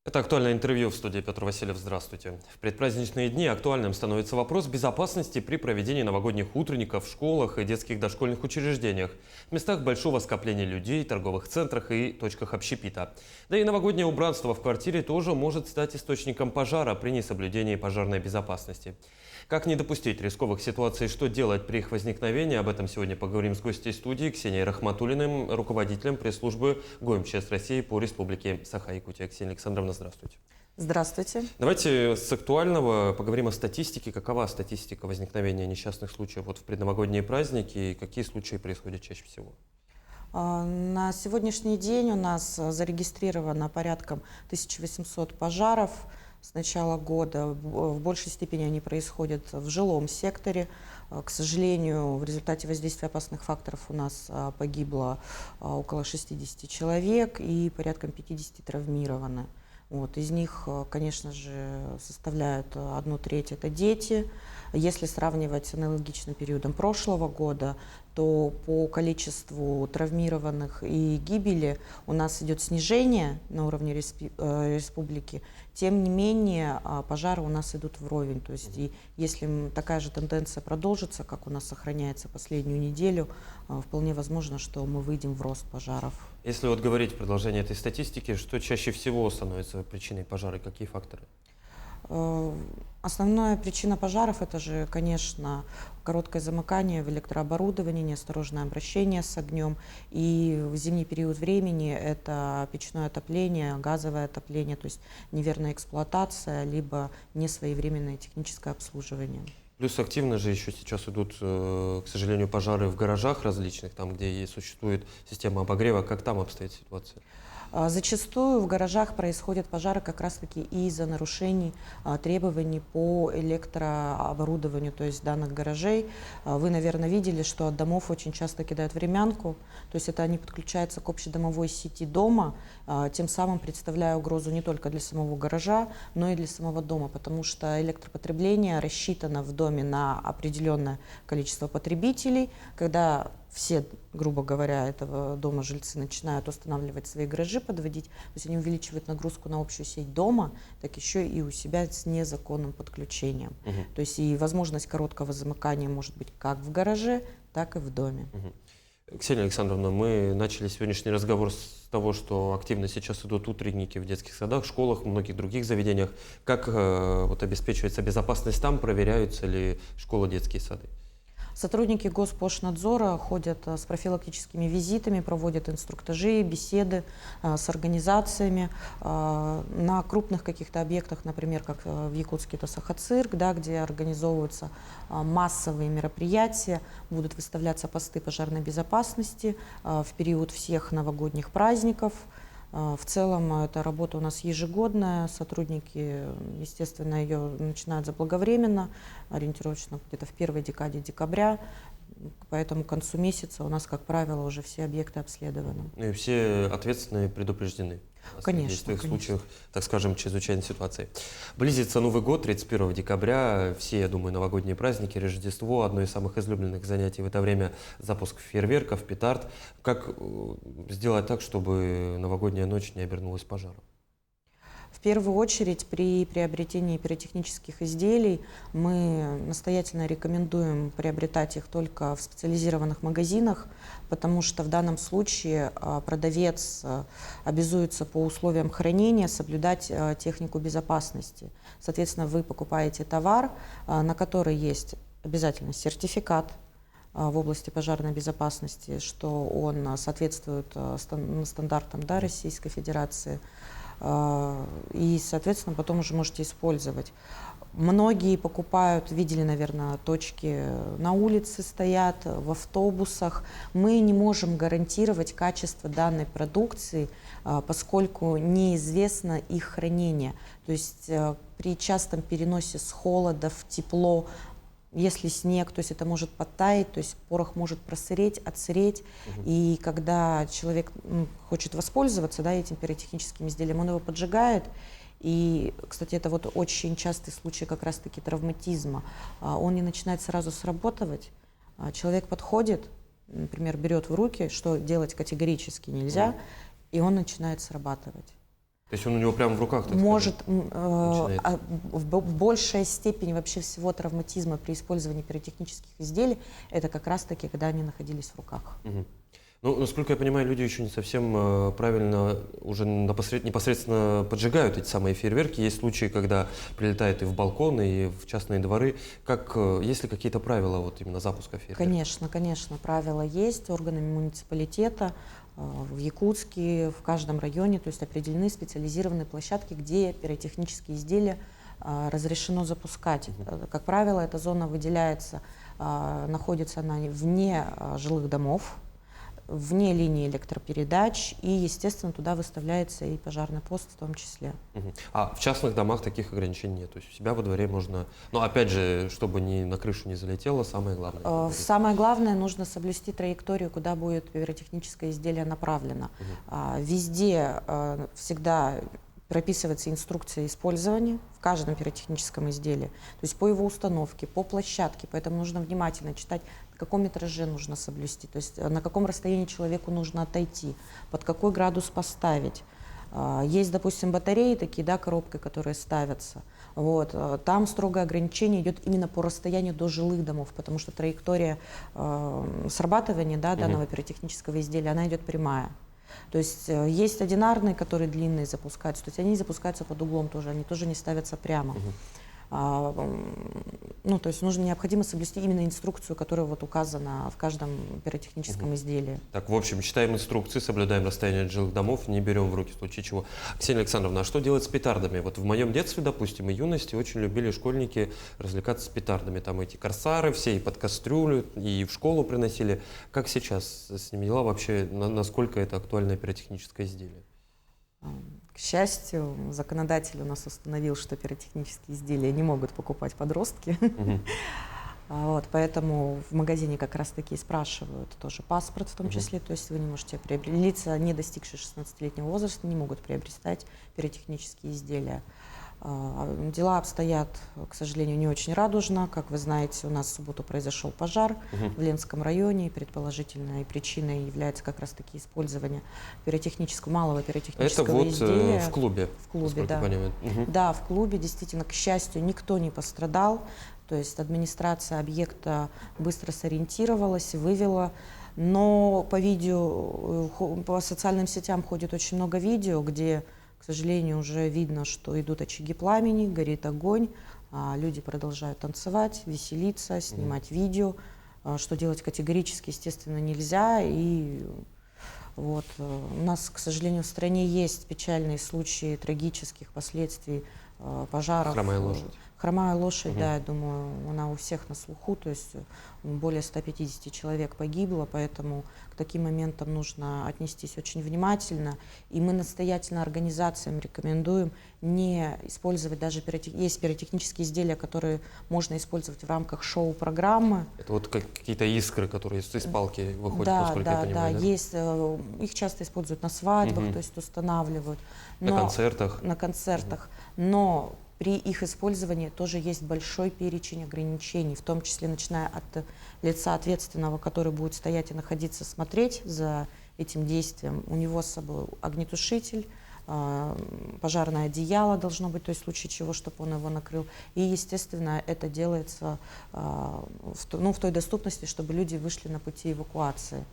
Это актуальное интервью в студии. Петр Васильев. Здравствуйте. В предпраздничные дни актуальным становится вопрос безопасности при проведении новогодних утренников в школах и детских дошкольных учреждениях, в местах большого скопления людей, торговых центрах и точках общепита. Да и новогоднее убранство в квартире тоже может стать источником пожара при несоблюдении пожарной безопасности. Как не допустить рисковых ситуаций, что делать при их возникновении, об этом сегодня поговорим с гостьей студии Ксенией Рахматуллиной, руководителем пресс-службы ГО-МЧС России по республике Саха-Якутия. Ксения Александровна, здравствуйте. Здравствуйте. Давайте с актуального поговорим о статистике. Какова статистика возникновения несчастных случаев в предновогодние праздники и какие случаи происходят чаще всего? На сегодняшний день у нас зарегистрировано порядка 1800 пожаров с начала года. В большей степени они происходят в жилом секторе. К сожалению, в результате воздействия опасных факторов у нас погибло около 60 человек и порядка 50 травмированы. Из них, конечно же, составляют 1/3 это дети. Если сравнивать с аналогичным периодом прошлого года, то по количеству травмированных и гибели у нас идет снижение на уровне республики. Тем не менее, пожары у нас идут вровень. То есть, и если такая же тенденция продолжится, как у нас сохраняется последнюю неделю, вполне возможно, что мы выйдем в рост пожаров. Если говорить в продолжение этой статистики, что чаще всего становится причиной пожара, какие факторы? Основная причина пожаров – это же, конечно, короткое замыкание в электрооборудовании, неосторожное обращение с огнем. И в зимний период времени это печное отопление, газовое отопление, то есть неверная эксплуатация, либо несвоевременное техническое обслуживание. Плюс активно же еще сейчас идут, к сожалению, пожары в гаражах различных, там, где существует система обогрева. Как там обстоит ситуация? Зачастую в гаражах происходят пожары как раз-таки из-за нарушений требований по электрооборудованию, то есть данных гаражей. Вы, наверное, видели, что от домов очень часто кидают времянку, то есть это они подключаются к общедомовой сети дома, тем самым представляя угрозу не только для самого гаража, но и для самого дома, потому что электропотребление рассчитано в доме на определенное количество потребителей. Когда все, грубо говоря, этого дома жильцы начинают устанавливать свои гаражи, подводить, то есть они увеличивают нагрузку на общую сеть дома, так еще и у себя с незаконным подключением. То есть и возможность короткого замыкания может быть как в гараже, так и в доме. Ксения Александровна, мы начали сегодняшний разговор с того, что активно сейчас идут утренники в детских садах, школах, в многих других заведениях. Как обеспечивается безопасность там, проверяются ли школы, детские сады? Сотрудники Госпошнадзора ходят с профилактическими визитами, проводят инструктажи, беседы с организациями. На крупных каких-то объектах, например, как в Якутске, это Саха-цирк, да, где организовываются массовые мероприятия, будут выставляться посты пожарной безопасности в период всех новогодних праздников. В целом, эта работа у нас ежегодная, сотрудники, естественно, ее начинают заблаговременно, ориентировочно где-то в первой декаде декабря, поэтому к концу месяца у нас, как правило, уже все объекты обследованы. И все ответственные предупреждены. Конечно, В случаях, так скажем, чрезвычайной ситуации. Близится Новый год, 31 декабря. Все, я думаю, новогодние праздники, Рождество. Одно из самых излюбленных занятий в это время – запуск фейерверков, петард. Как сделать так, чтобы новогодняя ночь не обернулась пожаром? В первую очередь, при приобретении пиротехнических изделий мы настоятельно рекомендуем приобретать их только в специализированных магазинах, потому что в данном случае продавец обязуется по условиям хранения соблюдать технику безопасности. Соответственно, вы покупаете товар, на который есть обязательно сертификат в области пожарной безопасности, что он соответствует стандартам, да, Российской Федерации. И, соответственно, потом уже можете использовать. Многие покупают, видели, наверное, точки на улице стоят, в автобусах. Мы не можем гарантировать качество данной продукции, поскольку неизвестно их хранение. То есть при частом переносе с холода в тепло, если снег, то есть это может подтаять, то есть порох может просыреть, отсыреть. И когда человек хочет воспользоваться, да, этим пиротехническим изделием, он его поджигает. И, кстати, это очень частый случай как раз-таки травматизма. Он не начинает сразу сработать. Человек подходит, например, берет в руки, что делать категорически нельзя, и он начинает срабатывать. То есть он у него прямо в руках, так Может начинает. большая степень вообще всего травматизма при использовании пиротехнических изделий, это как раз-таки, когда они находились в руках. Мгм. Ну, насколько я понимаю, люди еще не совсем правильно уже непосредственно поджигают эти самые фейерверки. Есть случаи, когда прилетает и в балконы, и в частные дворы. Есть ли какие-то правила вот именно запуска фейерверка? Конечно, правила есть. Органами муниципалитета в Якутске, в каждом районе, то есть определены специализированные площадки, где пиротехнические изделия разрешено запускать. Как правило, эта зона выделяется, находится она вне жилых домов, вне линии электропередач, и, естественно, туда выставляется и пожарный пост в том числе. Мгм. А в частных домах таких ограничений нет? То есть у себя во дворе можно... Но опять же, чтобы на крышу не залетело, самое главное. Самое главное, нужно соблюсти траекторию, куда будет пиротехническое изделие направлено. Везде всегда прописывается инструкция использования в каждом пиротехническом изделии, то есть по его установке, по площадке, поэтому нужно внимательно читать, на каком метраже нужно соблюсти, то есть на каком расстоянии человеку нужно отойти, под какой градус поставить. Есть, допустим, батареи такие, да, коробкой, которые ставятся. Вот. Там строгое ограничение идет именно по расстоянию до жилых домов, потому что траектория срабатывания, да, данного пиротехнического изделия, она идет прямая. То есть есть одинарные, которые длинные запускаются, то есть они запускаются под углом тоже, они тоже не ставятся прямо. Ну, то есть необходимо соблюсти именно инструкцию, которая вот указана в каждом пиротехническом изделии. Так, в общем, читаем инструкции, соблюдаем расстояние от жилых домов, не берем в руки в случае чего. Ксения Александровна, а что делать с петардами? Вот в моем детстве, допустим, и юности очень любили школьники развлекаться с петардами. Там эти корсары все и под кастрюлю, и в школу приносили. Как сейчас с ними дела вообще? Насколько это актуальное пиротехническое изделие? К счастью, законодатель у нас установил, что пиротехнические изделия не могут покупать подростки. Вот, поэтому в магазине как раз-таки спрашивают тоже паспорт в том числе, то есть вы не можете приобрести, лица, не достигшие 16-летнего возраста, не могут приобретать пиротехнические изделия. Дела обстоят, к сожалению, не очень радужно. Как вы знаете, у нас в субботу произошел пожар в Ленском районе. Предположительной причиной является как раз-таки использование малого пиротехнического изделия. В клубе? В клубе, да. Да, в клубе, действительно, к счастью, никто не пострадал. То есть администрация объекта быстро сориентировалась, вывела. Но по социальным сетям ходит очень много видео, где, к сожалению, уже видно, что идут очаги пламени, горит огонь, а люди продолжают танцевать, веселиться, снимать видео. Что делать категорически, естественно, нельзя. И вот у нас, к сожалению, в стране есть печальные случаи трагических последствий пожаров. Хромая лошадь. Хромая лошадь, да, я думаю, она у всех на слуху, то есть более 150 человек погибло, поэтому к таким моментам нужно отнестись очень внимательно. И мы настоятельно организациям рекомендуем не использовать даже есть пиротехнические изделия, которые можно использовать в рамках шоу-программы. Это вот какие-то искры, которые из палки выходят, Да, насколько я понимаю, да? Есть, их часто используют на свадьбах, то есть устанавливают. На концертах. На концертах. Но при их использовании тоже есть большой перечень ограничений, в том числе начиная от лица ответственного, который будет стоять и находиться, смотреть за этим действием. У него с собой огнетушитель, пожарное одеяло должно быть, то есть в случае чего, чтобы он его накрыл. И, естественно, это делается в той доступности, чтобы люди вышли на пути эвакуации.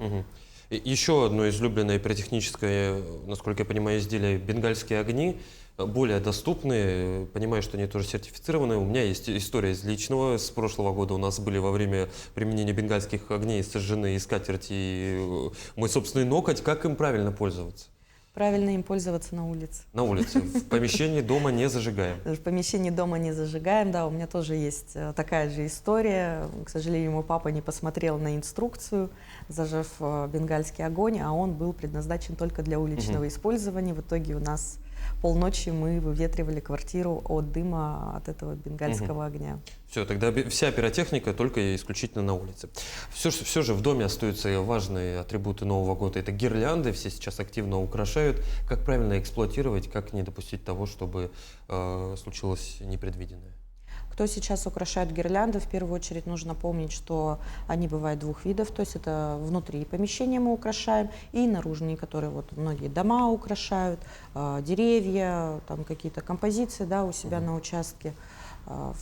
Еще одно излюбленное пиротехническое, насколько я понимаю, изделие — бенгальские огни. Более доступные, понимаю, что они тоже сертифицированы. У меня есть история из личного. С прошлого года у нас были во время применения бенгальских огней сожжены и скатерти, и мой собственный ноготь. Как им правильно пользоваться? Правильно им пользоваться на улице. На улице. В помещении дома не зажигаем. В помещении дома не зажигаем, да, у меня тоже есть такая же история. К сожалению, мой папа не посмотрел на инструкцию, зажег бенгальский огонь, а он был предназначен только для уличного использования. В итоге у нас полночи мы выветривали квартиру от дыма от этого бенгальского огня. Все, тогда вся пиротехника только и исключительно на улице. Все же в доме остаются важные атрибуты Нового года. Это гирлянды, все сейчас активно украшают. Как правильно эксплуатировать, как не допустить того, чтобы случилось непредвиденное? Кто сейчас украшает гирлянды, в первую очередь нужно помнить, что они бывают двух видов, то есть это внутри помещения мы украшаем и наружные, которые вот многие дома украшают, деревья, там какие-то композиции, да, у себя на участке.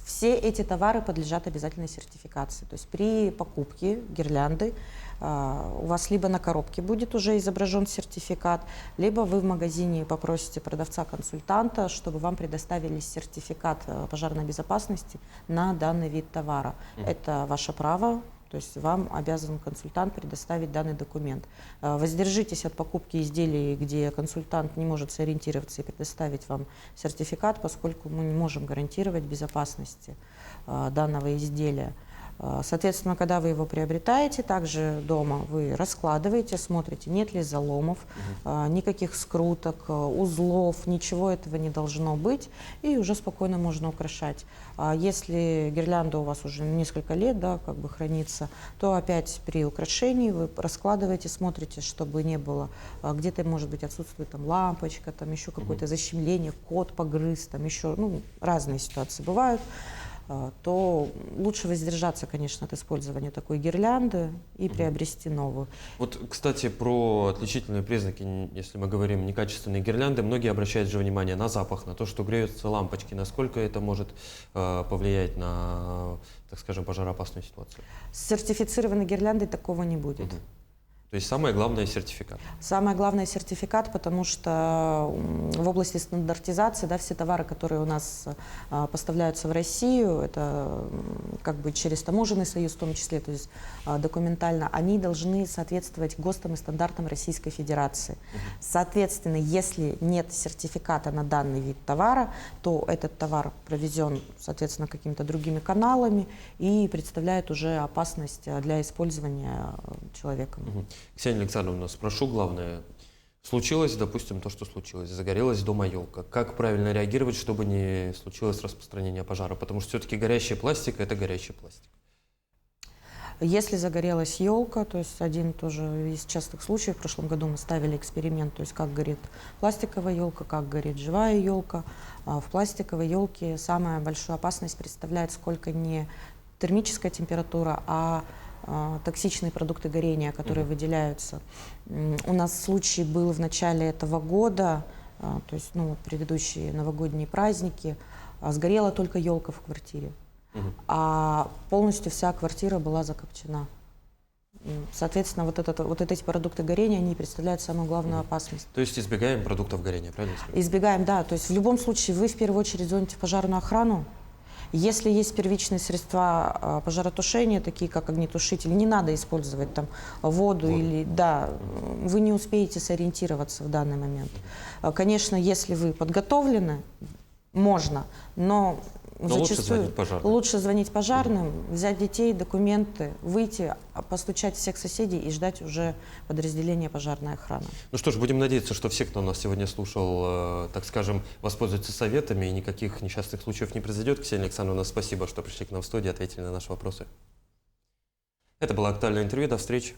Все эти товары подлежат обязательной сертификации. То есть при покупке гирлянды у вас либо на коробке будет уже изображен сертификат, либо вы в магазине попросите продавца-консультанта, чтобы вам предоставили сертификат пожарной безопасности на данный вид товара. Это ваше право. То есть вам обязан консультант предоставить данный документ. Воздержитесь от покупки изделий, где консультант не может сориентироваться и предоставить вам сертификат, поскольку мы не можем гарантировать безопасность данного изделия. Соответственно, когда вы его приобретаете, также дома вы раскладываете, смотрите, нет ли заломов, никаких скруток, узлов, ничего этого не должно быть, и уже спокойно можно украшать. Если гирлянда у вас уже несколько лет, да, как бы хранится, то опять при украшении вы раскладываете, смотрите, чтобы не было, где-то, может быть, отсутствует там лампочка, там еще какое-то защемление, кот погрыз, там еще, ну, разные ситуации бывают, то лучше воздержаться, конечно, от использования такой гирлянды и приобрести новую. Вот, кстати, про отличительные признаки, если мы говорим некачественные гирлянды, многие обращают же внимание на запах, на то, что греются лампочки. Насколько это может повлиять на, так скажем, пожароопасную ситуацию? С сертифицированной гирляндой такого не будет. То есть самое главное — сертификат. Самое главное — сертификат, потому что в области стандартизации, да, все товары, которые у нас поставляются в Россию, это как бы через таможенный союз в том числе, то есть документально, они должны соответствовать ГОСТам и стандартам Российской Федерации. Соответственно, если нет сертификата на данный вид товара, то этот товар провезен, соответственно, какими-то другими каналами и представляет уже опасность для использования человеком. Ксения Александровна, спрошу главное. Случилось, допустим, то, что случилось. Загорелась дома елка. Как правильно реагировать, чтобы не случилось распространение пожара? Потому что все-таки горящий пластик — это горящий пластик. Если загорелась елка, то есть один тоже из частых случаев, в прошлом году мы ставили эксперимент, то есть как горит пластиковая елка, как горит живая елка. В пластиковой елке самая большая опасность представляет сколько не термическая температура, а токсичные продукты горения, которые выделяются. У нас случай был в начале этого года, то есть предыдущие новогодние праздники, сгорела только елка в квартире, а полностью вся квартира была закопчена. Соответственно, вот эти продукты горения, они представляют самую главную опасность. То есть избегаем продуктов горения, правильно? Избегаем, да. То есть в любом случае вы в первую очередь звоните в пожарную охрану. Если есть первичные средства пожаротушения, такие как огнетушитель, не надо использовать там воду или, да, вы не успеете сориентироваться в данный момент. Конечно, если вы подготовлены, можно, но зачастую лучше звонить пожарным, взять детей, документы, выйти, постучать всех соседей и ждать уже подразделения пожарной охраны. Ну что ж, будем надеяться, что все, кто нас сегодня слушал, так скажем, воспользуются советами и никаких несчастных случаев не произойдет. Ксения Александровна, спасибо, что пришли к нам в студию, ответили на наши вопросы. Это было актуальное интервью. До встречи.